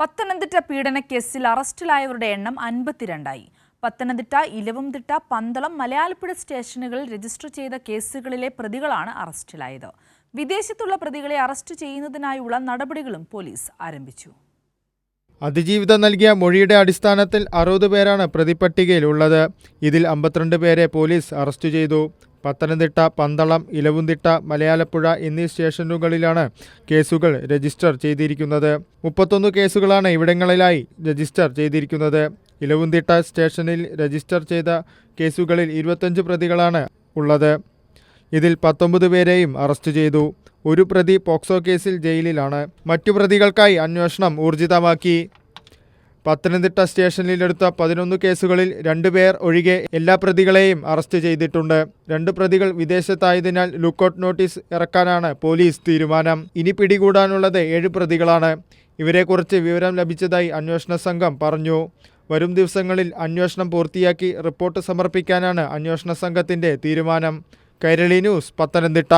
പത്തനംതിട്ട പീഡനക്കേസിൽ അറസ്റ്റിലായവരുടെ എണ്ണം 52ആയി. പത്തനംതിട്ട, ഇലവുംതിട്ട, പന്തളം, മലയാലപ്പുഴ സ്റ്റേഷനുകളിൽ രജിസ്റ്റർ ചെയ്ത കേസുകളിലെ പ്രതികളാണ് അറസ്റ്റിലായത്. വിദേശത്തുള്ള പ്രതികളെ അറസ്റ്റ് ചെയ്യുന്നതിനായുള്ള നടപടികളും പോലീസ് ആരംഭിച്ചു. അതിജീവിതം നൽകിയ മൊഴിയുടെ അടിസ്ഥാനത്തിൽ 60 പേരാണ് പ്രതിപട്ടികയിലുള്ളത്. ഇതിൽ 52 പേരെ പോലീസ് അറസ്റ്റ് ചെയ്തു. പത്തനംതിട്ട, പന്തളം, ഇലവുംതിട്ട, മലയാലപ്പുഴ എന്നീ സ്റ്റേഷനുകളിലാണ് കേസുകൾ രജിസ്റ്റർ ചെയ്തിരിക്കുന്നത്. 31 കേസുകളാണ് ഇവിടങ്ങളിലായി രജിസ്റ്റർ ചെയ്തിരിക്കുന്നത്. ഇലവുംതിട്ട സ്റ്റേഷനിൽ രജിസ്റ്റർ ചെയ്ത കേസുകളിൽ 25 പ്രതികളാണ് ഉള്ളത്. ഇതിൽ 19 പേരെയും അറസ്റ്റ് ചെയ്തു. ഒരു പ്രതി പോക്സോ കേസിൽ ജയിലിലാണ്. മറ്റു പ്രതികൾക്കായി അന്വേഷണം ഊർജിതമാക്കി. പത്തനംതിട്ട സ്റ്റേഷനിലെടുത്ത 11 കേസുകളിൽ 2 പേർ ഒഴികെ എല്ലാ പ്രതികളെയും അറസ്റ്റ് ചെയ്തിട്ടുണ്ട്. 2 പ്രതികൾ വിദേശത്തായതിനാൽ ലുക്കൌട്ട് നോട്ടീസ് ഇറക്കാനാണ് പോലീസ് തീരുമാനം. ഇനി പിടികൂടാനുള്ളത് 7 പ്രതികളാണ്. ഇവരെക്കുറിച്ച് വിവരം ലഭിച്ചതായി അന്വേഷണ സംഘം പറഞ്ഞു. വരും ദിവസങ്ങളിൽ അന്വേഷണം പൂർത്തിയാക്കി റിപ്പോർട്ട് സമർപ്പിക്കാനാണ് അന്വേഷണ സംഘത്തിന്റെ തീരുമാനം. കൈരളി ന്യൂസ്, പത്തനംതിട്ട.